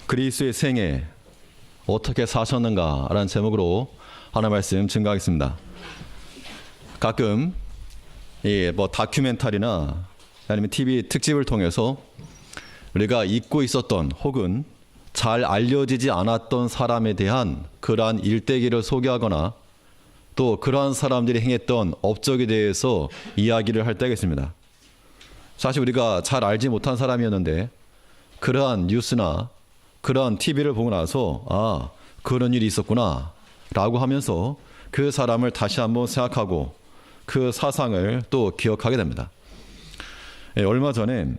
그리스도의 생애 어떻게 사셨는가라는 제목으로 하나 말씀 증거하겠습니다. 가끔 뭐 다큐멘터리나 아니면 TV 특집을 통해서 우리가 잊고 있었던 혹은 잘 알려지지 않았던 사람에 대한 그러한 일대기를 소개하거나 또 그러한 사람들이 행했던 업적에 대해서 이야기를 할 때가 있습니다. 사실 우리가 잘 알지 못한 사람이었는데 그러한 뉴스나 그러한 TV를 보고 나서 그런 일이 있었구나 라고 하면서 그 사람을 다시 한번 생각하고 그 사상을 또 기억하게 됩니다. 얼마 전에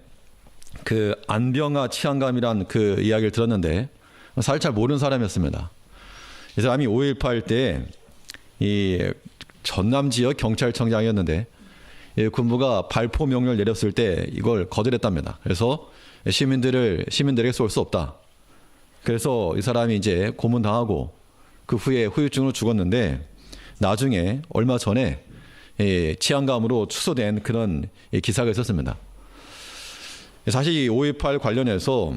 그 안병아 치안감이란 그 이야기를 들었는데 사실 잘 모르는 사람이었습니다. 이 사람이 5.18 때 이 전남 지역 경찰청장이었는데 군부가 발포 명령을 내렸을 때 이걸 거절했답니다. 그래서 시민들에게 쏠 수 없다. 그래서 이 사람이 이제 고문당하고 그 후에 후유증으로 죽었는데 나중에 얼마 전에 치안감으로 추소된 그런 기사가 있었습니다. 사실 5.18 관련해서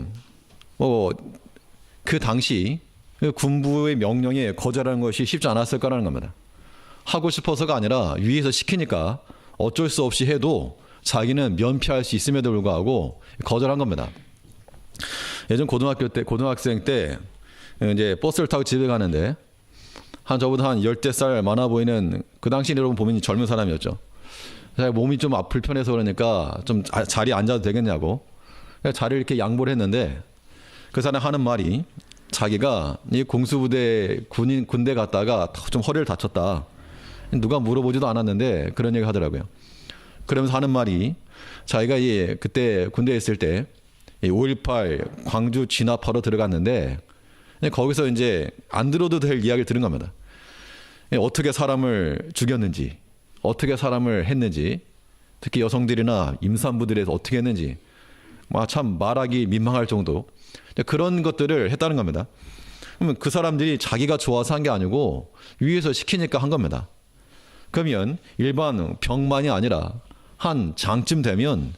그 당시 군부의 명령에 거절하는 것이 쉽지 않았을 거라는 겁니다. 하고 싶어서가 아니라 위에서 시키니까 어쩔 수 없이 해도 자기는 면피할 수 있음에도 불구하고 거절한 겁니다. 예전 고등학생 때 이제 버스를 타고 집에 가는데 저보다 한 10살 많아 보이는 그 당시 여러분 보면 젊은 사람이었죠. 몸이 좀 불편해서 그러니까 좀 자리에 앉아도 되겠냐고 자리를 이렇게 양보를 했는데 그 사람 하는 말이 자기가 이 공수부대 군대 갔다가 좀 허리를 다쳤다. 누가 물어보지도 않았는데 그런 얘기 하더라고요. 그러면서 하는 말이 자기가 그때 군대에 있을 때 5.18 광주 진압하러 들어갔는데 거기서 이제 안 들어도 될 이야기를 들은 겁니다. 어떻게 사람을 죽였는지, 어떻게 사람을 했는지, 특히 여성들이나 임산부들에 대해서 어떻게 했는지 참 말하기 민망할 정도 그런 것들을 했다는 겁니다. 그러면 그 사람들이 자기가 좋아서 한 게 아니고 위에서 시키니까 한 겁니다. 그러면 일반 병만이 아니라 한 장쯤 되면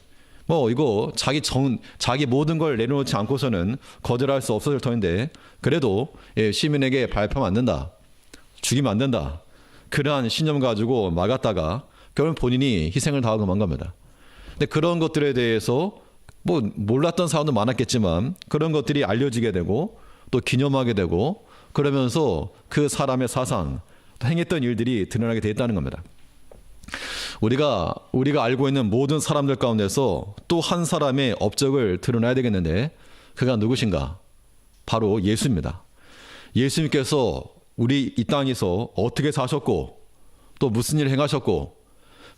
이거 자기 모든 걸 내려놓지 않고서는 거절할 수 없었을 터인데 그래도 시민에게 발표하면 안 된다. 죽이면 안 된다. 그러한 신념 가지고 막았다가 결국 본인이 희생을 당하고 만 겁니다. 근데 그런 것들에 대해서 몰랐던 사람도 많았겠지만 그런 것들이 알려지게 되고 또 기념하게 되고 그러면서 그 사람의 사상, 행했던 일들이 드러나게 돼 있다는 겁니다. 우리가 알고 있는 모든 사람들 가운데서 또 한 사람의 업적을 드러나야 되겠는데 그가 누구신가? 바로 예수입니다. 예수님께서 우리 이 땅에서 어떻게 사셨고 또 무슨 일을 행하셨고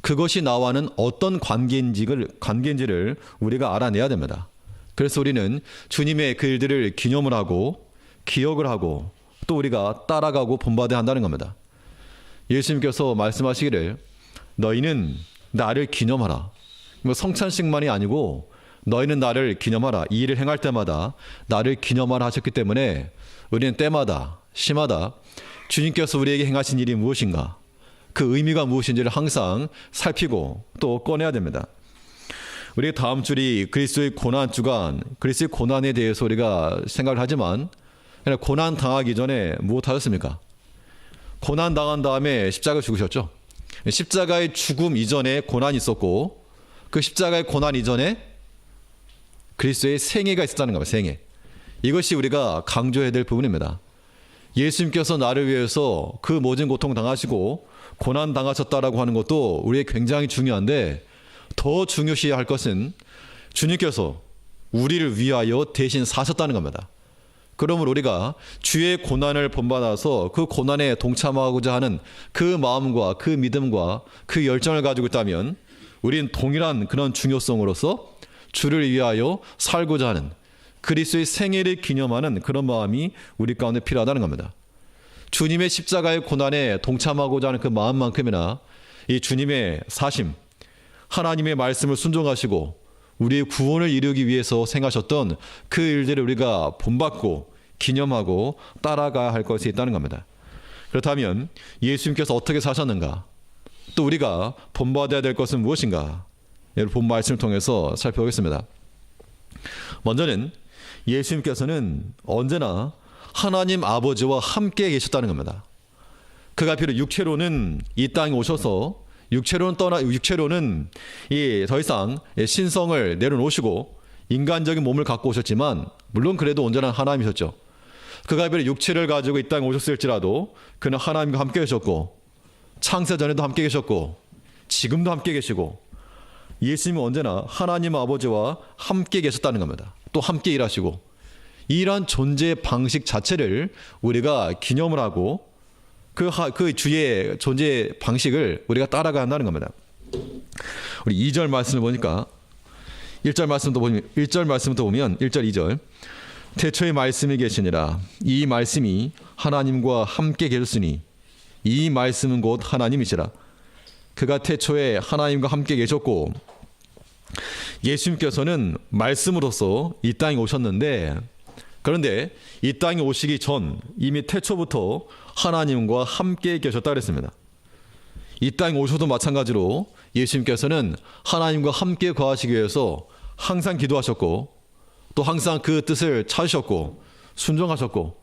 그것이 나와는 어떤 관계인지를 우리가 알아내야 됩니다. 그래서 우리는 주님의 그 일들을 기념을 하고 기억을 하고 또 우리가 따라가고 본받아야 한다는 겁니다. 예수님께서 말씀하시기를 너희는 나를 기념하라. 성찬식만이 아니고 너희는 나를 기념하라. 이 일을 행할 때마다 나를 기념하라 하셨기 때문에 우리는 때마다 시마다 주님께서 우리에게 행하신 일이 무엇인가 그 의미가 무엇인지를 항상 살피고 또 꺼내야 됩니다. 우리 다음 주이 그리스도의 고난 주간, 그리스도의 고난에 대해서 우리가 생각을 하지만 고난 당하기 전에 무엇 하셨습니까? 고난 당한 다음에 십자가 죽으셨죠. 십자가의 죽음 이전에 고난이 있었고 그 십자가의 고난 이전에 그리스도의 생애가 있었다는 겁니다. 생애. 이것이 우리가 강조해야 될 부분입니다. 예수님께서 나를 위해서 그 모든 고통 당하시고 고난 당하셨다라고 하는 것도 우리에게 굉장히 중요한데 더 중요시할 것은 주님께서 우리를 위하여 대신 사셨다는 겁니다. 그러므로 우리가 주의 고난을 본받아서 그 고난에 동참하고자 하는 그 마음과 그 믿음과 그 열정을 가지고 있다면 우리는 동일한 그런 중요성으로서 주를 위하여 살고자 하는 그리스도의 생애를 기념하는 그런 마음이 우리 가운데 필요하다는 겁니다. 주님의 십자가의 고난에 동참하고자 하는 그 마음만큼이나 이 주님의 사심, 하나님의 말씀을 순종하시고 우리의 구원을 이루기 위해서 생하셨던 그 일들을 우리가 본받고 기념하고 따라가야 할 것이 있다는 겁니다. 그렇다면 예수님께서 어떻게 사셨는가? 또 우리가 본받아야 될 것은 무엇인가? 본 말씀을 통해서 살펴보겠습니다. 먼저는 예수님께서는 언제나 하나님 아버지와 함께 계셨다는 겁니다. 그가 비록 육체로는 이 땅에 오셔서 육체로는 더 이상 신성을 내려놓으시고 인간적인 몸을 갖고 오셨지만, 물론 그래도 온전한 하나님이셨죠. 그가 비록 육체를 가지고 이 땅에 오셨을지라도 그는 하나님과 함께 계셨고, 창세 전에도 함께 계셨고, 지금도 함께 계시고, 예수님은 언제나 하나님 아버지와 함께 계셨다는 겁니다. 또 함께 일하시고, 이러한 존재 방식 자체를 우리가 기념을 하고 그 주의 존재 방식을 우리가 따라가야 한다는 겁니다. 우리 2절 말씀을 보니까 1절 말씀부터 보면 1절 2절 태초에 말씀이 계시니라. 이 말씀이 하나님과 함께 계셨으니 이 말씀은 곧 하나님이시라. 그가 태초에 하나님과 함께 계셨고, 예수님께서는 말씀으로서 이 땅에 오셨는데, 그런데 이 땅에 오시기 전 이미 태초부터 하나님과 함께 계셨다 그랬습니다. 이 땅에 오셔도 마찬가지로 예수님께서는 하나님과 함께 거하시기 위해서 항상 기도하셨고, 또 항상 그 뜻을 찾으셨고 순종하셨고,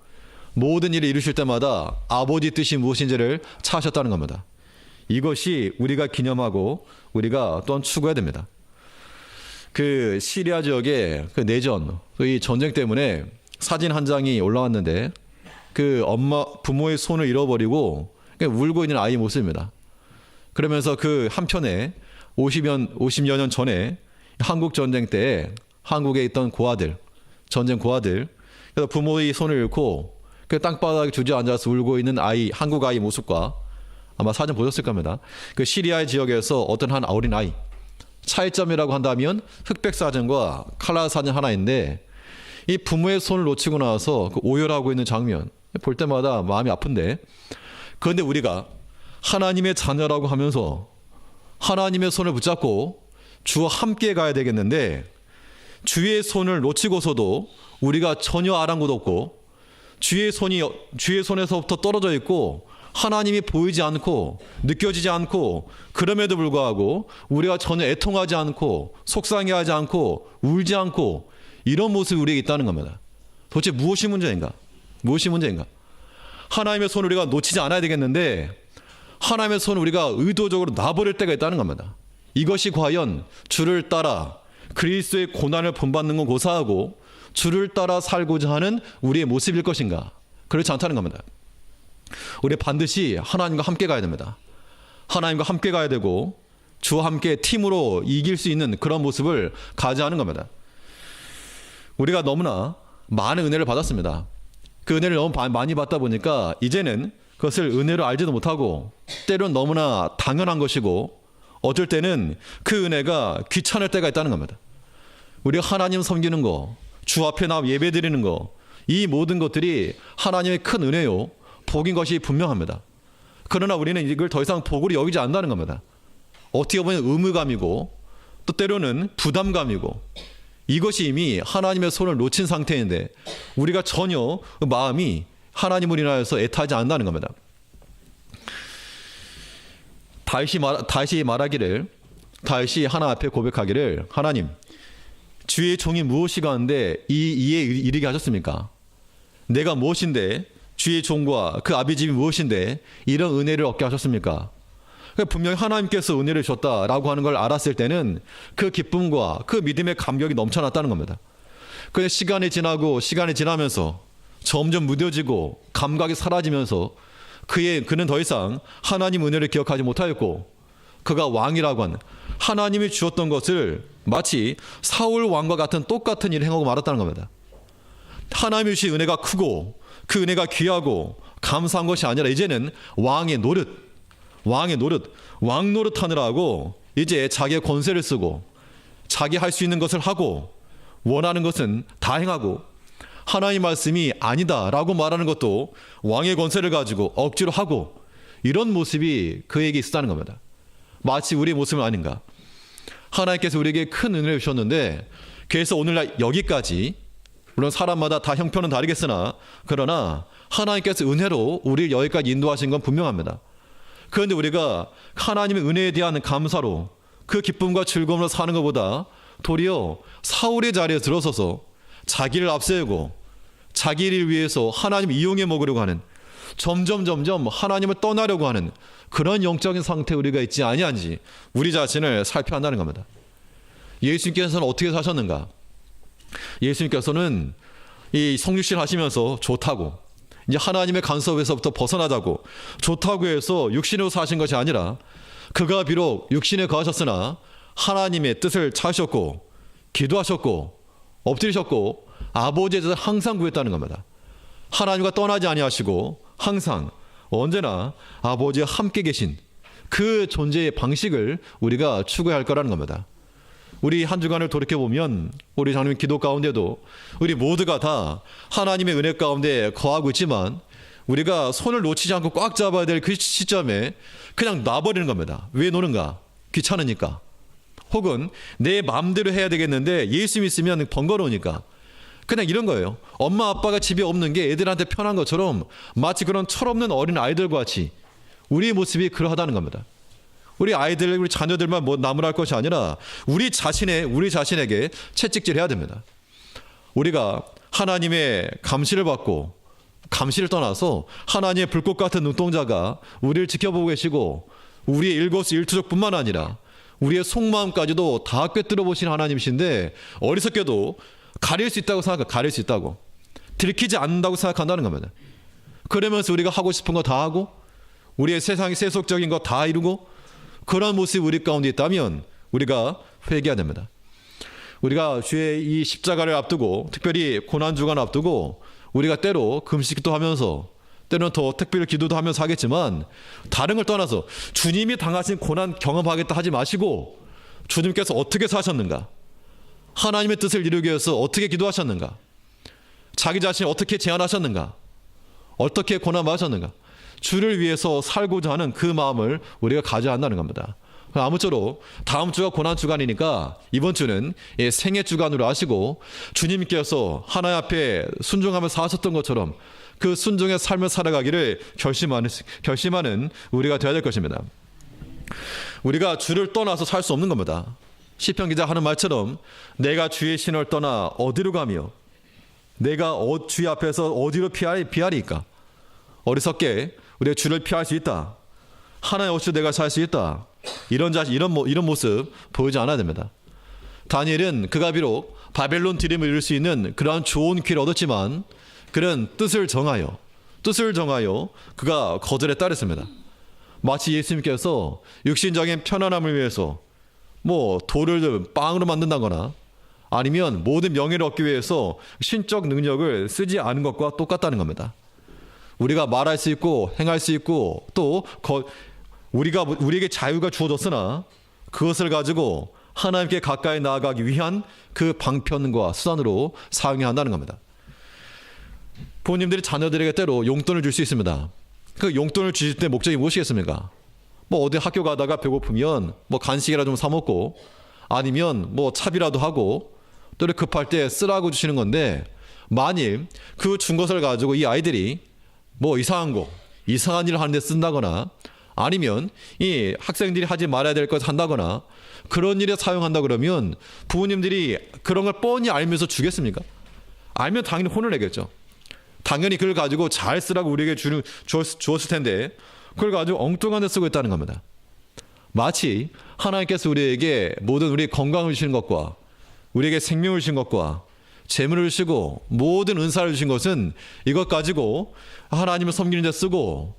모든 일을 이루실 때마다 아버지 뜻이 무엇인지를 찾으셨다는 겁니다. 이것이 우리가 기념하고 우리가 또한 추구해야 됩니다. 그 시리아 지역의 그 내전, 이 전쟁 때문에 사진 한 장이 올라왔는데, 그 부모의 손을 잃어버리고 울고 있는 아이 모습입니다. 그러면서 그 한편에 50여 년 전에 한국 전쟁 때 한국에 있던 고아들, 전쟁 고아들, 그래서 부모의 손을 잃고 그 땅바닥에 주저앉아서 울고 있는 아이, 한국 아이 모습과, 아마 사진 보셨을 겁니다. 그 시리아 지역에서 어떤 한 어린 아이, 차이점이라고 한다면 흑백 사진과 칼라 사진 하나인데, 이 부모의 손을 놓치고 나서 그 오열하고 있는 장면 볼 때마다 마음이 아픈데, 그런데 우리가 하나님의 자녀라고 하면서 하나님의 손을 붙잡고 주와 함께 가야 되겠는데, 주의 손을 놓치고서도 우리가 전혀 아랑곳 없고 주의 손에서부터 떨어져 있고 하나님이 보이지 않고 느껴지지 않고, 그럼에도 불구하고 우리가 전혀 애통하지 않고 속상해하지 않고 울지 않고, 이런 모습이 우리에게 있다는 겁니다. 도대체 무엇이 문제인가? 하나님의 손을 우리가 놓치지 않아야 되겠는데, 하나님의 손을 우리가 의도적으로 놔버릴 때가 있다는 겁니다. 이것이 과연 주를 따라 그리스도의 고난을 본받는 건 고사하고 주를 따라 살고자 하는 우리의 모습일 것인가? 그렇지 않다는 겁니다. 우리 반드시 하나님과 함께 가야 됩니다. 하나님과 함께 가야 되고 주와 함께 팀으로 이길 수 있는 그런 모습을 가져야 하는 겁니다. 우리가 너무나 많은 은혜를 받았습니다. 그 은혜를 너무 많이 받다 보니까 이제는 그것을 은혜로 알지도 못하고, 때로는 너무나 당연한 것이고, 어쩔 때는 그 은혜가 귀찮을 때가 있다는 겁니다. 우리가 하나님 섬기는 거, 주 앞에 나와 예배 드리는 거, 이 모든 것들이 하나님의 큰 은혜요, 복인 것이 분명합니다. 그러나 우리는 이걸 더 이상 복으로 여기지 않는다는 겁니다. 어떻게 보면 의무감이고 또 때로는 부담감이고, 이것이 이미 하나님의 손을 놓친 상태인데 우리가 전혀 마음이 하나님을 인하여서 애타지 않는다는 겁니다. 다시 말하기를, 다시 하나 앞에 고백하기를, 하나님, 주의 종이 무엇이가 하는데 이에 이르게 하셨습니까? 내가 무엇인데 주의 종과 그 아비집이 무엇인데 이런 은혜를 얻게 하셨습니까? 분명히 하나님께서 은혜를 주셨다라고 하는 걸 알았을 때는 그 기쁨과 그 믿음의 감격이 넘쳐났다는 겁니다. 그런데 시간이 지나면서 점점 무뎌지고 감각이 사라지면서 그는 더 이상 하나님 은혜를 기억하지 못하였고, 그가 왕이라고 한 하나님이 주었던 것을 마치 사울 왕과 같은 똑같은 일을 행하고 말았다는 겁니다. 하나님이 주신 은혜가 크고 그 은혜가 귀하고 감사한 것이 아니라 이제는 왕 노릇 하느라고 이제 자기의 권세를 쓰고 자기 할 수 있는 것을 하고 원하는 것은 다 행하고, 하나님 말씀이 아니다라고 말하는 것도 왕의 권세를 가지고 억지로 하고, 이런 모습이 그에게 있었다는 겁니다. 마치 우리의 모습은 아닌가? 하나님께서 우리에게 큰 은혜를 주셨는데, 그래서 오늘날 여기까지, 물론 사람마다 다 형편은 다르겠으나 그러나 하나님께서 은혜로 우리를 여기까지 인도하신 건 분명합니다. 그런데 우리가 하나님의 은혜에 대한 감사로 그 기쁨과 즐거움으로 사는 것보다 도리어 사울의 자리에 들어서서 자기를 앞세우고 자기를 위해서 하나님을 이용해 먹으려고 하는, 점점 하나님을 떠나려고 하는 그런 영적인 상태에 우리가 있지 아니한지 우리 자신을 살펴야 한다는 겁니다. 예수님께서는 어떻게 사셨는가? 예수님께서는 이 성육신 하시면서 좋다고, 이제 하나님의 간섭에서부터 벗어나자고 좋다고 해서 육신으로 사신 것이 아니라, 그가 비록 육신에 거하셨으나 하나님의 뜻을 찾으셨고 기도하셨고 엎드리셨고 아버지의 뜻을 항상 구했다는 겁니다. 하나님과 떠나지 아니하시고 항상 언제나 아버지와 함께 계신 그 존재의 방식을 우리가 추구해야 할 거라는 겁니다. 우리 한 주간을 돌이켜보면 우리 장로님 기도 가운데도 우리 모두가 다 하나님의 은혜 가운데 거하고 있지만, 우리가 손을 놓치지 않고 꽉 잡아야 될 그 시점에 그냥 놔버리는 겁니다. 왜 노는가? 귀찮으니까. 혹은 내 마음대로 해야 되겠는데 예수 믿으면 번거로우니까. 그냥 이런 거예요. 엄마 아빠가 집에 없는 게 애들한테 편한 것처럼 마치 그런 철없는 어린 아이들과 같이 우리의 모습이 그러하다는 겁니다. 우리 아이들, 우리 자녀들만 뭐 나무랄 것이 아니라 우리 자신에게 채찍질해야 됩니다. 우리가 하나님의 감시를 받고, 감시를 떠나서 하나님의 불꽃 같은 눈동자가 우리를 지켜보고 계시고, 우리의 일거수일투족뿐만 아니라 우리의 속마음까지도 다 꿰뚫어 보시는 하나님이신데, 어리석게도 가릴 수 있다고 가릴 수 있다고, 들키지 않는다고 생각한다는 겁니다. 그러면서 우리가 하고 싶은 거 다 하고 우리의 세상의 세속적인 거 다 이루고, 그런 모습이 우리 가운데 있다면 우리가 회개해야 됩니다. 우리가 주의 이 십자가를 앞두고, 특별히 고난주간 앞두고 우리가 때로 금식도 하면서, 때로는 더 특별히 기도도 하면서 하겠지만, 다른 걸 떠나서 주님이 당하신 고난 경험하겠다 하지 마시고, 주님께서 어떻게 사셨는가, 하나님의 뜻을 이루기 위해서 어떻게 기도하셨는가, 자기 자신을 어떻게 제한하셨는가, 어떻게 고난 받으셨는가, 주를 위해서 살고자 하는 그 마음을 우리가 가져야 한다는 겁니다. 아무쪼록 다음 주가 고난 주간이니까 이번 주는 생애 주간으로 하시고, 주님께서 하나님 앞에 순종하며 사셨던 것처럼 그 순종의 삶을 살아가기를 결심하는 우리가 되어야 될 것입니다. 우리가 주를 떠나서 살 수 없는 겁니다. 시편 기자 하는 말처럼 내가 주의 신을 떠나 어디로 가며 내가 주의 앞에서 어디로 피하리까? 어리석게 우리가 주를 피할 수 있다, 하나님 없이 내가 살 수 있다, 이런 모습 보이지 않아야 됩니다. 다니엘은 그가 비록 바벨론 디림을 이룰 수 있는 그러한 좋은 기회를 얻었지만, 그는 뜻을 정하여 그가 거절에 따랐습니다. 마치 예수님께서 육신적인 편안함을 위해서 뭐 돌을 빵으로 만든다거나 아니면 모든 명예를 얻기 위해서 신적 능력을 쓰지 않은 것과 똑같다는 겁니다. 우리가 말할 수 있고 행할 수 있고 또 우리에게 자유가 주어졌으나, 그것을 가지고 하나님께 가까이 나아가기 위한 그 방편과 수단으로 사용해야 한다는 겁니다. 부모님들이 자녀들에게 때로 용돈을 줄 수 있습니다. 그 용돈을 주실 때 목적이 무엇이겠습니까? 뭐 어디 학교 가다가 배고프면 뭐 간식이라도 좀 사 먹고, 아니면 뭐 차비라도 하고, 또 급할 때 쓰라고 주시는 건데, 만일 그 준 것을 가지고 이 아이들이 뭐 이상한 일을 하는데 쓴다거나, 아니면 이 학생들이 하지 말아야 될 것 한다거나 그런 일에 사용한다 그러면 부모님들이 그런 걸 뻔히 알면서 주겠습니까? 알면 당연히 혼을 내겠죠. 당연히 그걸 가지고 잘 쓰라고 우리에게 주었을 텐데 그걸 가지고 엉뚱한 데 쓰고 있다는 겁니다. 마치 하나님께서 우리에게 모든 우리 건강을 주시는 것과 우리에게 생명을 주신 것과 재물을 주시고 모든 은사를 주신 것은 이것 가지고 하나님을 섬기는 데 쓰고,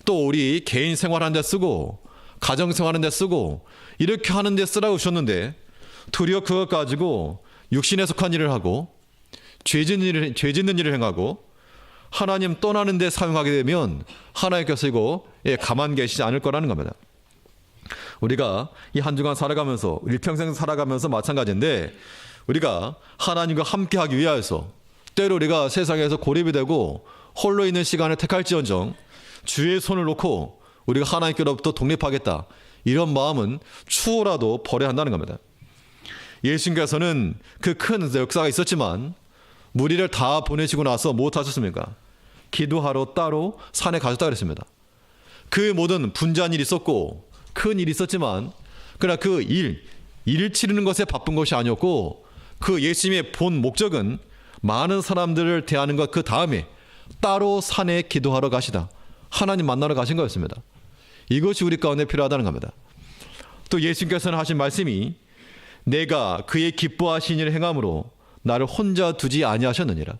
또 우리 개인 생활하는 데 쓰고, 가정 생활하는 데 쓰고, 이렇게 하는 데 쓰라고 주셨는데, 도리어 그것 가지고 육신에 속한 일을 하고 죄 짓는 일을 행하고 하나님 떠나는 데 사용하게 되면 하나님께서 이거 가만 계시지 않을 거라는 겁니다. 우리가 이 한 주간 살아가면서, 일평생 살아가면서 마찬가지인데, 우리가 하나님과 함께하기 위하여서 때로 우리가 세상에서 고립이 되고 홀로 있는 시간을 택할지언정 주의 손을 놓고 우리가 하나님께로부터 독립하겠다, 이런 마음은 추호라도 버려야 한다는 겁니다. 예수님께서는 그 큰 역사가 있었지만 무리를 다 보내시고 나서 무엇 하셨습니까? 기도하러 따로 산에 가셨다 그랬습니다. 그 모든 분주한 일이 있었고 큰 일이 있었지만, 그러나 일을 치르는 것에 바쁜 것이 아니었고, 그 예수님의 본 목적은 많은 사람들을 대하는 것 그 다음에 따로 산에 기도하러 가시다. 하나님 만나러 가신 거였습니다. 이것이 우리 가운데 필요하다는 겁니다. 또 예수님께서는 하신 말씀이 내가 그의 기뻐하신 일을 행함으로 나를 혼자 두지 아니하셨느니라.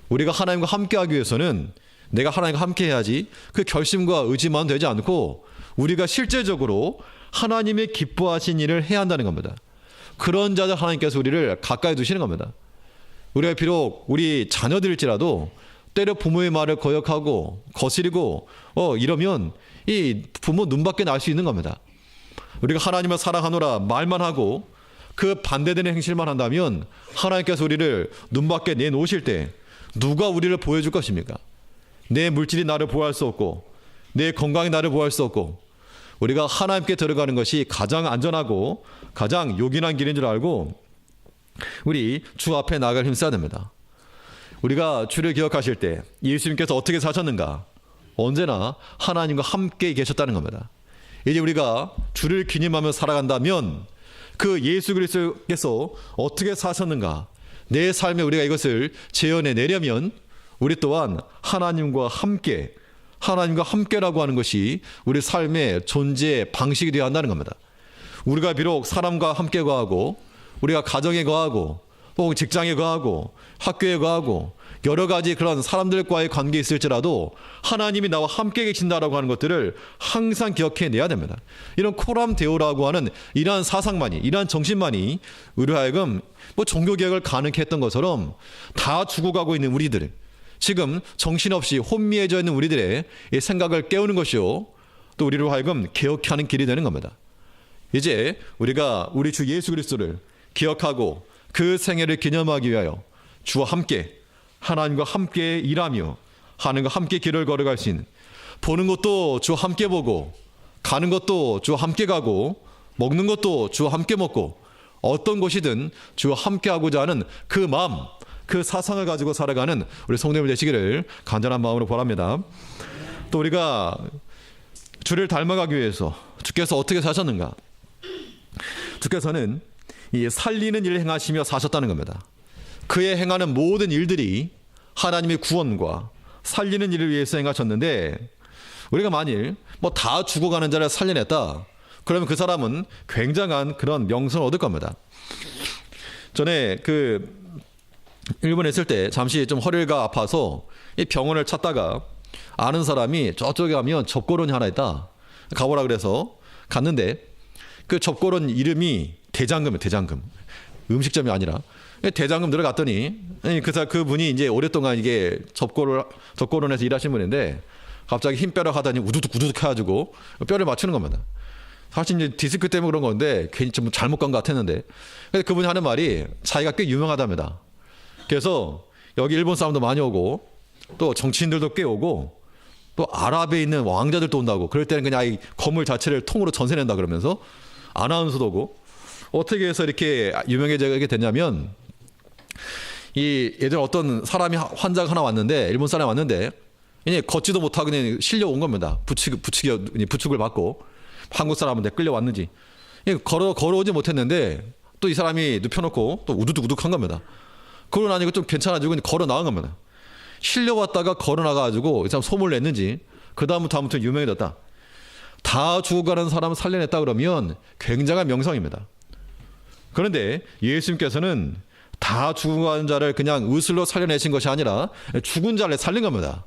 우리가 하나님과 함께하기 위해서는 내가 하나님과 함께해야지 그 결심과 의지만 되지 않고 우리가 실제적으로 하나님의 기뻐하신 일을 해야 한다는 겁니다. 그런 자들 하나님께서 우리를 가까이 두시는 겁니다. 우리가 비록 우리 자녀들일지라도 때려 부모의 말을 거역하고 거스리고 이러면 이 부모 눈밖에 날 수 있는 겁니다. 우리가 하나님을 사랑하노라 말만 하고 그 반대되는 행실만 한다면 하나님께서 우리를 눈밖에 내놓으실 때 누가 우리를 보여줄 것입니까? 내 물질이 나를 보호할 수 없고 내 건강이 나를 보호할 수 없고 우리가 하나님께 들어가는 것이 가장 안전하고 가장 요긴한 길인 줄 알고 우리 주 앞에 나아갈 힘써야 됩니다. 우리가 주를 기억하실 때 예수님께서 어떻게 사셨는가? 언제나 하나님과 함께 계셨다는 겁니다. 이제 우리가 주를 기념하며 살아간다면 그 예수 그리스도께서 어떻게 사셨는가? 내 삶에 우리가 이것을 재현해 내려면 우리 또한 하나님과 함께라고 하는 것이 우리 삶의 존재 방식이 되어야 한다는 겁니다. 우리가 비록 사람과 함께 거하고 우리가 가정에 거하고 혹은 직장에 거하고 학교에 거하고 여러 가지 그런 사람들과의 관계에 있을지라도 하나님이 나와 함께 계신다라고 하는 것들을 항상 기억해내야 됩니다. 이런 코람데오라고 하는 이러한 사상만이, 이러한 정신만이 우리로 하여금 종교개혁을 가능케 했던 것처럼 다 죽어가고 있는 우리들, 지금 정신없이 혼미해져 있는 우리들의 이 생각을 깨우는 것이요 또 우리로 하여금 개혁케 하는 길이 되는 겁니다. 이제 우리가 우리 주 예수 그리스도를 기억하고 그 생애를 기념하기 위하여 주와 함께 하나님과 함께 일하며 하나님과 함께 길을 걸어갈 수 있는, 보는 것도 주와 함께 보고 가는 것도 주와 함께 가고 먹는 것도 주와 함께 먹고 어떤 곳이든 주와 함께 하고자 하는 그 마음, 그 사상을 가지고 살아가는 우리 성도님들 되시기를 간절한 마음으로 바랍니다. 또 우리가 주를 닮아가기 위해서 주께서 어떻게 사셨는가? 주께서는 이 살리는 일을 행하시며 사셨다는 겁니다. 그의 행하는 모든 일들이 하나님의 구원과 살리는 일을 위해서 행하셨는데 우리가 만일 다 죽어가는 자를 살려냈다 그러면 그 사람은 굉장한 그런 명성을 얻을 겁니다. 전에 일본에 있을 때 잠시 좀 허리가 아파서 이 병원을 찾다가 아는 사람이 저쪽에 가면 접고론이 하나 있다 가보라 그래서 갔는데 그 접고론 이름이 대장금이에요. 대장금. 음식점이 아니라 대장금 들어갔더니 그분이 이제 오랫동안 이게 접고론에서 일하신 분인데 갑자기 힘 빼러 가다니 우두둑 해가지고 뼈를 맞추는 겁니다. 사실 이제 디스크 때문에 그런 건데 괜히 좀 잘못 간 것 같았는데 그분이 하는 말이 자기가 꽤 유명하답니다. 그래서 여기 일본 사람도 많이 오고 또 정치인들도 꽤 오고 또 아랍에 있는 왕자들도 온다고 그럴 때는 그냥 이 건물 자체를 통으로 전세 낸다 그러면서 아나운서도 오고 어떻게 해서 이렇게 유명해지게 됐냐면 이 예전에 어떤 사람이 환자가 하나 왔는데 일본 사람이 왔는데 그냥 걷지도 못하고 그냥 실려온 겁니다. 부축을 받고 한국 사람한테 끌려왔는지 걸어오지 못했는데 또 이 사람이 눕혀놓고 또 우두둑한 겁니다. 그러고 나니까 좀 괜찮아지고 걸어 나온 겁니다. 실려왔다가 걸어 나가가지고 이 사람 소문을 냈는지 그 다음부터 유명해졌다. 다 죽어가는 사람을 살려냈다 그러면 굉장한 명성입니다. 그런데 예수님께서는 다 죽어가는 자를 그냥 의술로 살려내신 것이 아니라 죽은 자를 살린 겁니다.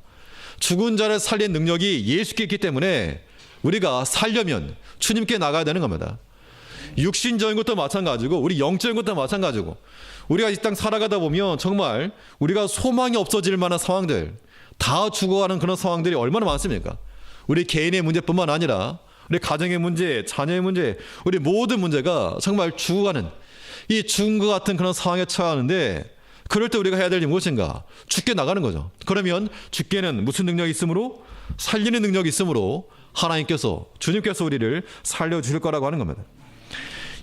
죽은 자를 살린 능력이 예수께 있기 때문에 우리가 살려면 주님께 나가야 되는 겁니다. 육신적인 것도 마찬가지고 우리 영적인 것도 마찬가지고 우리가 이 땅 살아가다 보면 정말 우리가 소망이 없어질 만한 상황들, 다 죽어가는 그런 상황들이 얼마나 많습니까? 우리 개인의 문제뿐만 아니라 우리 가정의 문제, 자녀의 문제, 우리 모든 문제가 정말 죽어가는 이 죽은 것 같은 그런 상황에 처하는데 그럴 때 우리가 해야 될 일이 무엇인가? 죽게 나가는 거죠. 그러면 죽게는 무슨 능력이 있으므로? 살리는 능력이 있으므로 하나님께서, 주님께서 우리를 살려주실 거라고 하는 겁니다.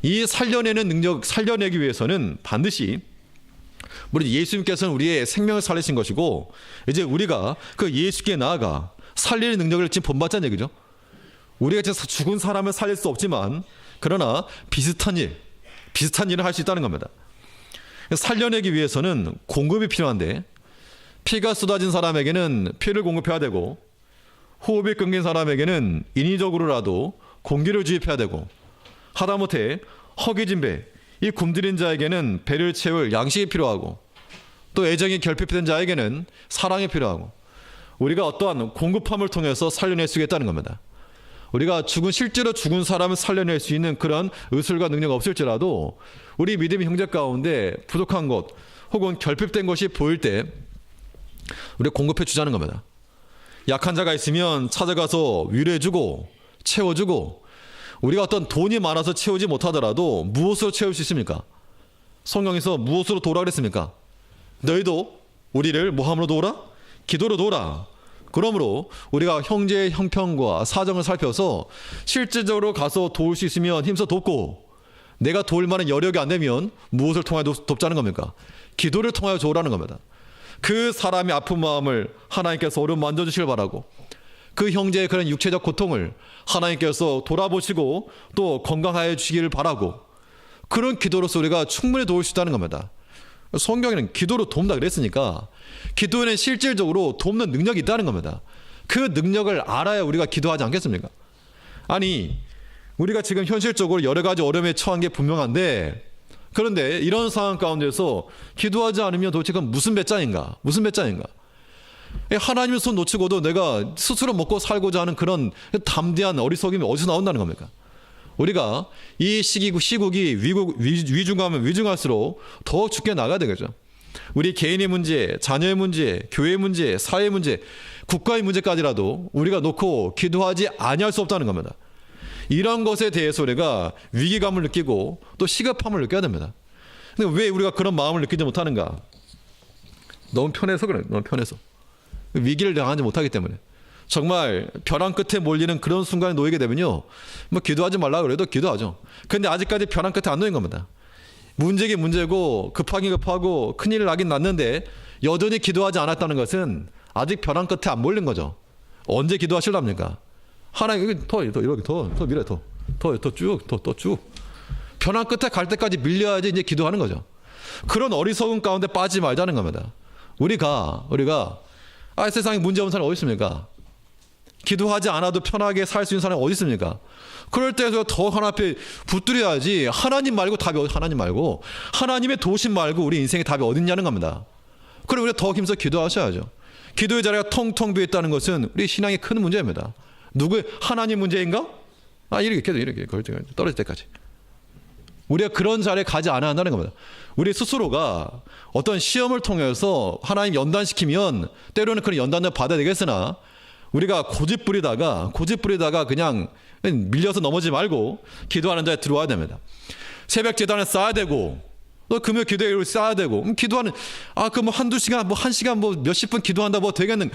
이 살려내는 능력, 살려내기 위해서는 반드시 우리 예수님께서는 우리의 생명을 살리신 것이고 이제 우리가 그 예수께 나아가 살리는 능력을 지금 본받자는 얘기죠. 우리가 진짜 죽은 사람을 살릴 수 없지만 그러나 비슷한 일을 할 수 있다는 겁니다. 살려내기 위해서는 공급이 필요한데 피가 쏟아진 사람에게는 피를 공급해야 되고 호흡이 끊긴 사람에게는 인위적으로라도 공기를 주입해야 되고 하다못해 허기진 배, 이 굶주린 자에게는 배를 채울 양식이 필요하고 또 애정이 결핍된 자에게는 사랑이 필요하고 우리가 어떠한 공급함을 통해서 살려낼 수 있겠다는 겁니다. 우리가 실제로 죽은 사람을 살려낼 수 있는 그런 의술과 능력 없을지라도 우리 믿음의 형제 가운데 부족한 것 혹은 결핍된 것이 보일 때 우리가 공급해 주자는 겁니다. 약한 자가 있으면 찾아가서 위로해주고 채워주고 우리가 어떤 돈이 많아서 채우지 못하더라도 무엇으로 채울 수 있습니까? 성경에서 무엇으로 도우라 그랬습니까? 너희도 우리를 뭐함으로 도우라? 기도로 도우라. 그러므로 우리가 형제의 형편과 사정을 살펴서 실질적으로 가서 도울 수 있으면 힘써 돕고 내가 도울 만한 여력이 안 되면 무엇을 통하여 돕자는 겁니까? 기도를 통하여 도우라는 겁니다. 그 사람의 아픈 마음을 하나님께서 어루만 만져주시길 바라고 그 형제의 그런 육체적 고통을 하나님께서 돌아보시고 또 건강하여 주시기를 바라고 그런 기도로서 우리가 충분히 도울 수 있다는 겁니다. 성경에는 기도로 돕는다 그랬으니까 기도에는 실질적으로 돕는 능력이 있다는 겁니다. 그 능력을 알아야 우리가 기도하지 않겠습니까? 아니 우리가 지금 현실적으로 여러 가지 어려움에 처한 게 분명한데 그런데 이런 상황 가운데서 기도하지 않으면 도대체 그건 무슨 배짱인가? 무슨 배짱인가? 하나님의 손 놓치고도 내가 스스로 먹고 살고자 하는 그런 담대한 어리석임이 어디서 나온다는 겁니까? 우리가 이 시국이 위중하면 위중할수록 더 죽게 나가야 되겠죠. 우리 개인의 문제, 자녀의 문제, 교회의 문제, 사회의 문제, 국가의 문제까지라도 우리가 놓고 기도하지 아니할 수 없다는 겁니다. 이런 것에 대해서 우리가 위기감을 느끼고 또 시급함을 느껴야 됩니다. 근데 왜 우리가 그런 마음을 느끼지 못하는가? 너무 편해서 그래. 너무 편해서. 위기를 당하지 못하기 때문에. 정말 벼랑 끝에 몰리는 그런 순간에 놓이게 되면요, 뭐 기도하지 말라 그래도 기도하죠. 근데 아직까지 벼랑 끝에 안 놓인 겁니다. 문제긴 문제고 급하긴 급하고 큰일 나긴 났는데 여전히 기도하지 않았다는 것은 아직 벼랑 끝에 안 몰린 거죠. 언제 기도하실랍니까? 하나님 더 이렇게 더 밀어 더 쭉 벼랑 끝에 갈 때까지 밀려야지 이제 기도하는 거죠. 그런 어리석은 가운데 빠지지 말자는 겁니다. 우리가 세상에 문제 없는 사람이 어디 있습니까? 기도하지 않아도 편하게 살 수 있는 사람이 어디 있습니까? 그럴 때에서 더 하나님 앞에 붙들어야지. 하나님 말고 답이 하나님 말고 하나님의 도우심 말고 우리 인생의 답이 어디 있냐는 겁니다. 그럼 우리가 더 힘써 기도하셔야죠. 기도의 자리가 텅텅 비어 있다는 것은 우리 신앙의 큰 문제입니다. 누구의 하나님 문제인가? 이렇게 계속 이렇게 떨어질 때까지 우리가 그런 자리에 가지 않아야 한다는 겁니다. 우리 스스로가 어떤 시험을 통해서 하나님 연단시키면 때로는 그런 연단을 받아야 되겠으나 우리가 고집 부리다가 그냥 밀려서 넘어지지 말고 기도하는 자에 들어와야 됩니다. 새벽 제단을 쌓아야 되고 또 금요 기도회를 쌓아야 되고 기도하는 뭐 한두 시간 뭐 한 시간 뭐 몇십 분 기도한다 뭐 되겠는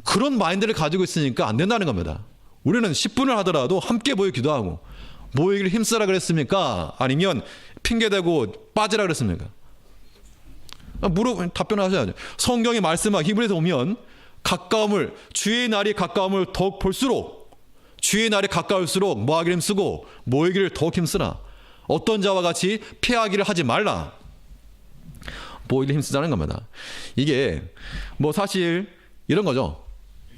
그런 마인드를 가지고 있으니까 안 된다는 겁니다. 우리는 10분을 하더라도 함께 모여 기도하고 모이기를 힘쓰라 그랬습니까? 아니면 핑계대고 빠지라 그랬습니까? 답변하셔야죠. 성경이 말씀하고 히브리서 오면 주의 날이 가까움을 더욱 볼수록 주의 날이 가까울수록 뭐하기를 힘쓰고 모이기를 더욱 힘쓰라. 어떤 자와 같이 패하기를 하지 말라. 모이기를 힘쓰자는 겁니다. 이게 뭐 사실 이런 거죠.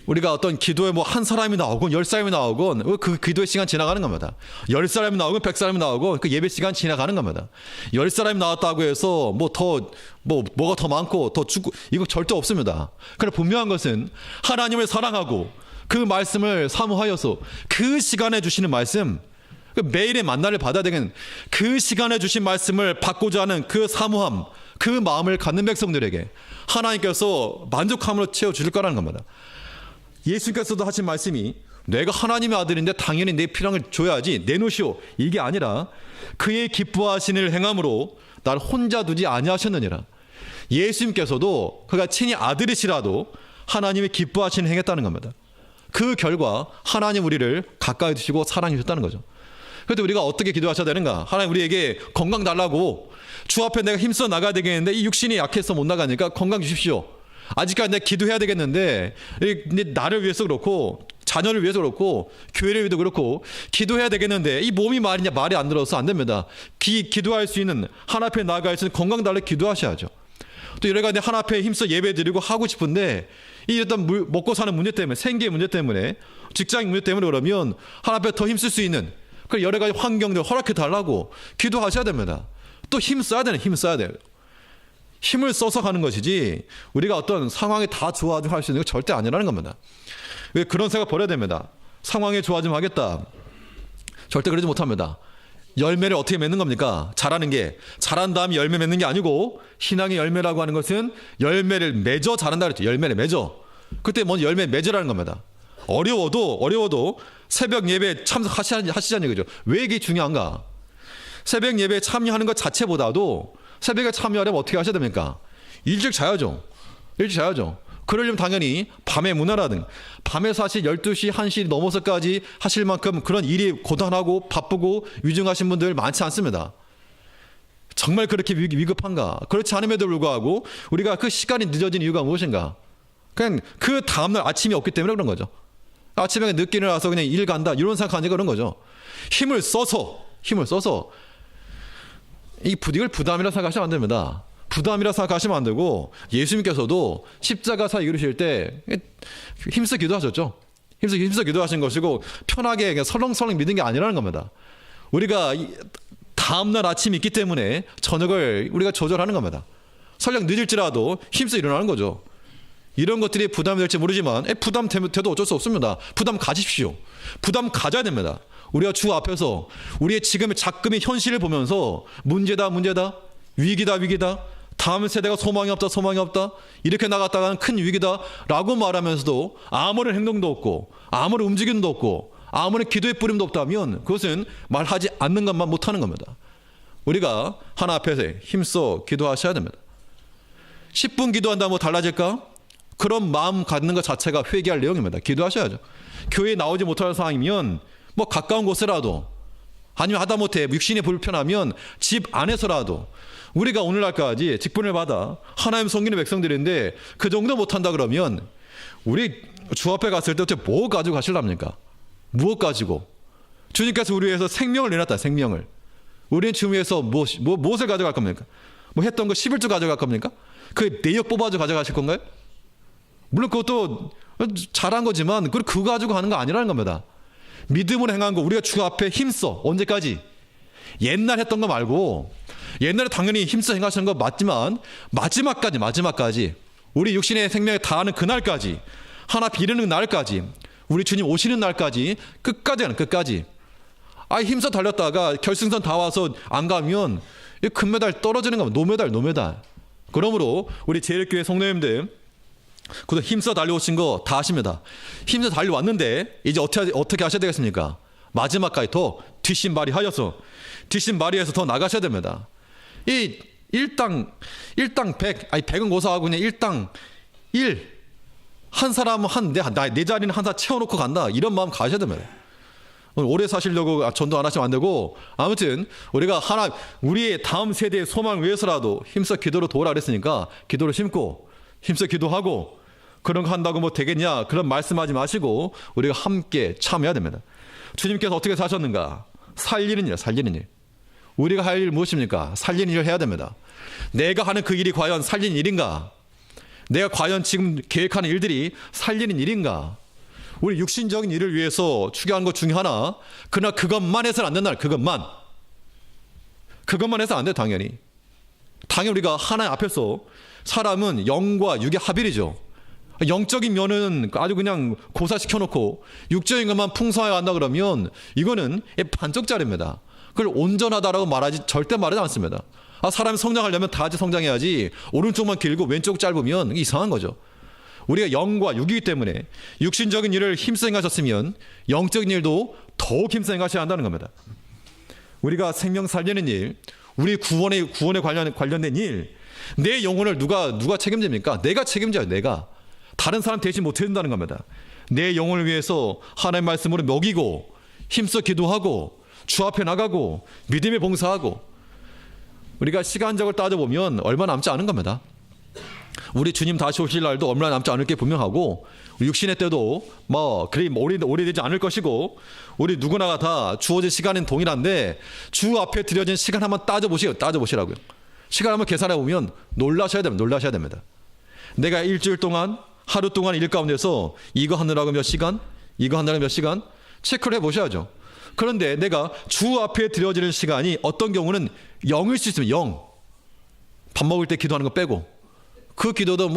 우리가 어떤 기도에 뭐 한 사람이 나오건 10사람이 나오건 그 기도의 시간 지나가는 겁니다. 10사람이 나오건 100사람이 나오건 그 예배 시간 지나가는 겁니다. 10사람이 나왔다고 해서 뭐가 더 많고 더 죽고 이거 절대 없습니다. 그러나 분명한 것은 하나님을 사랑하고 그 말씀을 사모하여서 그 시간에 주시는 말씀, 매일의 만나를 받아야 되는 그 시간에 주신 말씀을 받고자 하는 그 사모함, 그 마음을 갖는 백성들에게 하나님께서 만족함으로 채워주실 거라는 겁니다. 예수님께서도 하신 말씀이 내가 하나님의 아들인데 당연히 내 필요를 줘야지 내놓으시오 이게 아니라 그의 기뻐하시는 일을 행함으로 나를 혼자 두지 아니하셨느니라. 예수님께서도 그가 친히 아들이시라도 하나님의 기뻐하시는 일을 행했다는 겁니다. 그 결과 하나님 우리를 가까이 두시고 사랑해 주셨다는 거죠. 그런데 우리가 어떻게 기도하셔야 되는가? 하나님 우리에게 건강 달라고 주 앞에 내가 힘써 나가야 되겠는데 이 육신이 약해서 못 나가니까 건강 주십시오. 아직까지 내가 기도해야 되겠는데 나를 위해서 그렇고 자녀를 위해서 그렇고 교회를 위해서 그렇고 기도해야 되겠는데 이 몸이 말이 안 들어서 안 됩니다. 기도할 수 있는 하나님 앞에 나아갈 수 있는 건강 달래 기도하셔야죠. 또 여러 가지 하나님 앞에 힘써 예배 드리고 하고 싶은데 이 어떤 먹고 사는 문제 때문에 생계의 문제 때문에 직장인 문제 때문에 그러면 하나님 앞에 더 힘쓸 수 있는 그 여러 가지 환경들 허락해 달라고 기도하셔야 됩니다. 또 힘 써야 돼요. 힘을 써서 가는 것이지 우리가 어떤 상황이 다 좋아지면 할 수 있는 거 절대 아니라는 겁니다. 왜 그런 생각 버려야 됩니다. 상황이 좋아지면 하겠다. 절대 그러지 못합니다. 열매를 어떻게 맺는 겁니까? 자란 다음에 열매 맺는 게 아니고 신앙의 열매라고 하는 것은 열매를 맺어 자란다 그랬죠. 열매를 맺어. 그때 먼저 열매 맺으라는 겁니다. 어려워도 새벽 예배에 참석하시자는 얘기죠. 왜 이게 중요한가? 새벽 예배에 참여하는 것 자체보다도 새벽에 참여하려면 어떻게 하셔야 됩니까? 일찍 자야죠. 그러려면 당연히 밤에 문화라든 밤에 사실 12시, 1시 넘어서까지 하실 만큼 그런 일이 고단하고 바쁘고 위중하신 분들 많지 않습니다. 정말 그렇게 위급한가? 그렇지 않음에도 불구하고 우리가 그 시간이 늦어진 이유가 무엇인가? 그냥 그 다음날 아침이 없기 때문에 그런 거죠. 아침에 늦게 일어나서 그냥 일 간다 이런 생각하니까 그런 거죠. 힘을 써서 이 이걸 부담이라 생각하시면 안 됩니다. 부담이라 생각하시면 안 되고 예수님께서도 십자가사 이루실 때 힘써 기도하셨죠. 힘써 기도하신 것이고 편하게 그냥 설렁설렁 믿은 게 아니라는 겁니다. 우리가 다음날 아침이 있기 때문에 저녁을 우리가 조절하는 겁니다. 설령 늦을지라도 힘써 일어나는 거죠. 이런 것들이 부담이 될지 모르지만 부담 돼도 어쩔 수 없습니다. 부담 가지십시오. 부담 가져야 됩니다. 우리가 주 앞에서 우리의 지금의 작금의 현실을 보면서 문제다 위기다 다음 세대가 소망이 없다 이렇게 나갔다가는 큰 위기다 라고 말하면서도 아무런 행동도 없고 아무런 움직임도 없고 아무런 기도의 뿌림도 없다면 그것은 말하지 않는 것만 못하는 겁니다. 우리가 하나 앞에서 힘써 기도하셔야 됩니다. 10분 기도한다면 뭐 달라질까? 그런 마음 갖는 것 자체가 회개할 내용입니다. 기도하셔야죠. 교회에 나오지 못할 상황이면 뭐 가까운 곳에라도 아니면 하다못해 육신이 불편하면 집 안에서라도 우리가 오늘날까지 직분을 받아 하나님 섬기는 백성들인데 그 정도 못한다 그러면 우리 주 앞에 갔을 때 어떻게 뭐 가지고 가실랍니까? 무엇 가지고? 주님께서 우리 위해서 생명을 내놨다. 생명을. 우리는 주님 위해서 무엇을 가져갈 겁니까? 뭐 했던 거 11조 가져갈 겁니까? 그 내역 뽑아서 가져가실 건가요? 물론 그것도 잘한 거지만 그거 가지고 하는 거 아니라는 겁니다. 믿음으로 행한 거 우리가 주 앞에 힘써 언제까지? 옛날 했던 거 말고 옛날에 당연히 힘써 행하시는 거 맞지만 마지막까지 우리 육신의 생명에 다하는 그날까지 하나 이르는 날까지 우리 주님 오시는 날까지 끝까지 힘써 달렸다가 결승선 다 와서 안 가면 금메달 떨어지는 겁니다. 노메달. 그러므로 우리 제일교회 성도님들 그도 힘써 달려오신 거 다 아십니다. 힘써 달려왔는데 이제 어떻게 하셔야 되겠습니까? 마지막까지 더 뒷심발이해서 더 나가셔야 됩니다. 이 일당 100, 100은 고사하고 그냥 일당 1 한 사람은 내 자리는 한 사람 채워놓고 간다 이런 마음 가셔야 됩니다. 오래 사시려고 전도 안 하시면 안 되고 아무튼 우리가 우리의 다음 세대의 소망을 위해서라도 힘써 기도로 도우라 그랬으니까 기도를 심고 힘써 기도하고 그런 거 한다고 뭐 되겠냐 그런 말씀하지 마시고 우리가 함께 참여해야 됩니다. 주님께서 어떻게 사셨는가? 살리는 일. 우리가 할 일 무엇입니까? 살리는 일을 해야 됩니다. 내가 하는 그 일이 과연 살리는 일인가? 내가 과연 지금 계획하는 일들이 살리는 일인가? 우리 육신적인 일을 위해서 추구하는 것 중에 하나 그러나 그것만 해서는 안 된다. 그것만 해서 안 돼. 당연히 우리가 하나님 앞에서 사람은 영과 육의 합일이죠. 영적인 면은 아주 그냥 고사시켜놓고 육적인 것만 풍성하게 한다 그러면 이거는 반쪽짜리입니다. 그걸 온전하다라고 절대 말하지 않습니다. 사람이 성장하려면 다 같이 성장해야지 오른쪽만 길고 왼쪽 짧으면 이상한 거죠. 우리가 영과 육이기 때문에 육신적인 일을 힘써 행하셨으면 영적인 일도 더욱 힘써 행하셔야 한다는 겁니다. 우리가 생명 살리는 일, 우리 구원에 관련된 일, 내 영혼을 누가 책임집니까? 내가 책임져요. 내가. 다른 사람 대신 못 해준다는 겁니다. 내 영혼을 위해서 하나님의 말씀으로 먹이고 힘써 기도하고 주 앞에 나가고 믿음에 봉사하고 우리가 시간적으로 따져보면 얼마 남지 않은 겁니다. 우리 주님 다시 오실 날도 얼마 남지 않을 게 분명하고 육신의 때도 그리 오래되지 않을 것이고 우리 누구나가 다 주어진 시간은 동일한데 주 앞에 드려진 시간 한번 따져보시라고요. 시간 한번 계산해 보면 놀라셔야 됩니다. 내가 일주일 동안 하루 동안 일 가운데서 이거 하느라고 몇 시간, 이거 하느라고 몇 시간 체크를 해보셔야죠. 그런데 내가 주 앞에 드려지는 시간이 어떤 경우는 0일 수 있으면 0. 밥 먹을 때 기도하는 거 빼고 그 기도도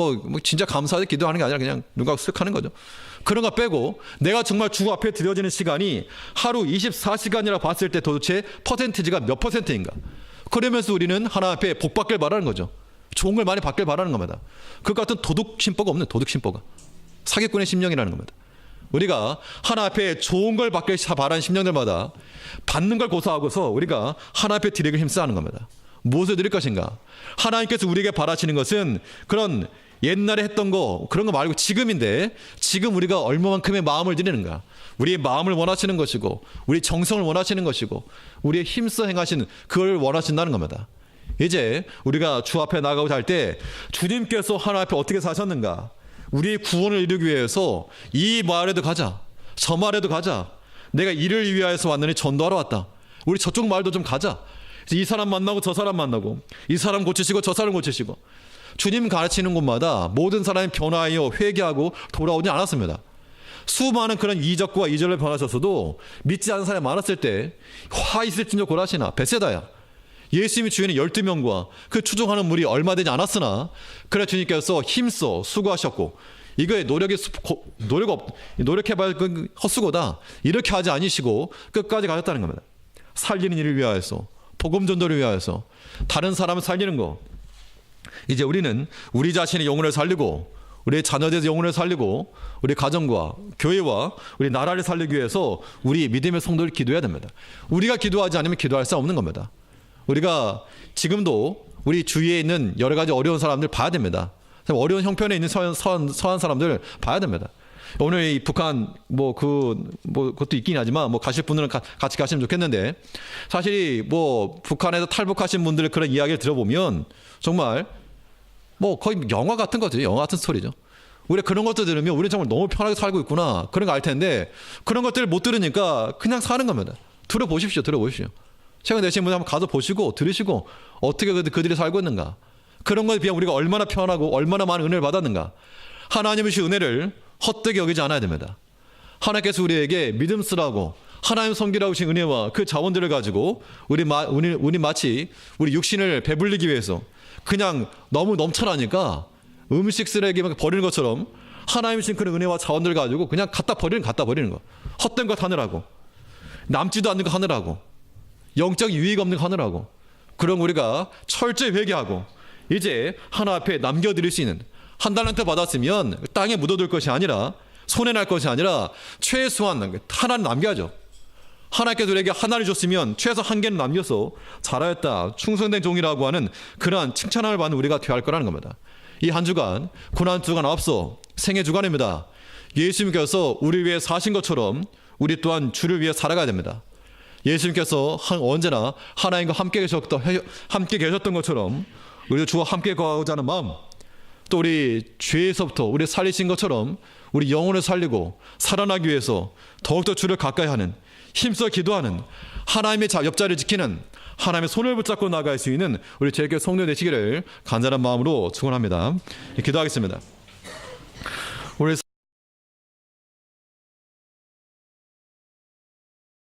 진짜 감사하게 기도하는 게 아니라 그냥 누가 쓱 하는 거죠. 그런 거 빼고 내가 정말 주 앞에 드려지는 시간이 하루 24시간이라 봤을 때 도대체 퍼센티지가 몇 퍼센트인가. 그러면서 우리는 하나님 앞에 복 받길 바라는 거죠. 좋은 걸 많이 받길 바라는 겁니다. 그 같은 도둑심보가 없는 도둑심보가. 사기꾼의 심령이라는 겁니다. 우리가 하나님 앞에 좋은 걸 받길 바라는 심령들마다 받는 걸 고사하고서 우리가 하나님 앞에 드리길 힘쓰는 겁니다. 무엇을 드릴 것인가? 하나님께서 우리에게 바라시는 것은 그런 옛날에 했던 거 그런 거 말고 지금인데 지금 우리가 얼마만큼의 마음을 드리는가? 우리의 마음을 원하시는 것이고 우리 정성을 원하시는 것이고 우리의 힘써 행하시는 그걸 원하신다는 겁니다. 이제 우리가 주 앞에 나가고자 할 때 주님께서 하나님 앞에 어떻게 사셨는가? 우리의 구원을 이루기 위해서 이 마을에도 가자. 저 마을에도 가자. 내가 이를 위하여서 왔느니 전도하러 왔다. 우리 저쪽 마을도 좀 가자. 이 사람 만나고 저 사람 만나고 이 사람 고치시고 저 사람 고치시고 주님 가르치는 곳마다 모든 사람이 변화하여 회개하고 돌아오지 않았습니다. 수많은 그런 이적과 이절을 변하셨어도 믿지 않는 사람이 많았을 때 화 있을진저 고라시나 베세다야 예수님이 주인의 12명과 그 추종하는 물이 얼마 되지 않았으나 그래 주님께서 힘써 수고하셨고 이거에 노력해봐야 헛수고다 이렇게 하지 아니시고 끝까지 가셨다는 겁니다. 살리는 일을 위하여서 복음 전도를 위하여서 다른 사람을 살리는 거. 이제 우리는 우리 자신의 영혼을 살리고 우리 자녀들의 영혼을 살리고 우리 가정과 교회와 우리 나라를 살리기 위해서 우리 믿음의 성도를 기도해야 됩니다. 우리가 기도하지 않으면 기도할 수 없는 겁니다. 우리가 지금도 우리 주위에 있는 여러 가지 어려운 사람들 봐야 됩니다. 어려운 형편에 있는 서한 사람들 봐야 됩니다. 오늘 이 북한 그것도 있긴 하지만 가실 분들은 같이 가시면 좋겠는데 사실 북한에서 탈북하신 분들의 그런 이야기를 들어보면 정말 거의 영화 같은 거죠. 영화 같은 스토리죠. 우리가 그런 것들 들으면 우리는 정말 너무 편하게 살고 있구나 그런 거 알 텐데 그런 것들을 못 들으니까 그냥 사는 겁니다. 들어보십시오. 최근 되신 분들 한번 가서 보시고 들으시고 어떻게 그들이 살고 있는가. 그런 것에 비하면 우리가 얼마나 편하고 얼마나 많은 은혜를 받았는가. 하나님의 주 은혜를 헛되게 여기지 않아야 됩니다. 하나님께서 우리에게 믿음쓰라고 하나님 섬기라고 주신 은혜와 그 자원들을 가지고 우리 마치 우리 육신을 배불리기 위해서 그냥 너무 넘쳐나니까 음식 쓰레기만 버리는 것처럼 하나님 주신 그런 은혜와 자원들을 가지고 그냥 갖다 버리는 거. 헛된 것 하느라고 남지도 않는 거 하느라고 영적 유익 없는 거 하느라고 그럼 우리가 철저히 회개하고 이제 하나 앞에 남겨드릴 수 있는 한 달란트 받았으면 땅에 묻어둘 것이 아니라 손해 날 것이 아니라 최소한 하나는 남겨야죠. 하나님께서 우리에게 하나를 줬으면 최소 한 개는 남겨서 잘하였다 충성된 종이라고 하는 그러한 칭찬을 받는 우리가 되어야 할 거라는 겁니다. 이 한 주간 고난 주간 앞서 생애 주간입니다. 예수님께서 우리 위해 사신 것처럼 우리 또한 주를 위해 살아가야 됩니다. 예수님께서 언제나 하나님과 함께 계셨던 것처럼 우리도 주와 함께 거하고자 하는 마음 또 우리 죄에서부터 우리 살리신 것처럼 우리 영혼을 살리고 살아나기 위해서 더욱더 주를 가까이 하는 힘써 기도하는 하나님의 옆자리를 지키는 하나님의 손을 붙잡고 나갈 수 있는 우리 제게 성도 되시기를 간절한 마음으로 축원합니다. 기도하겠습니다.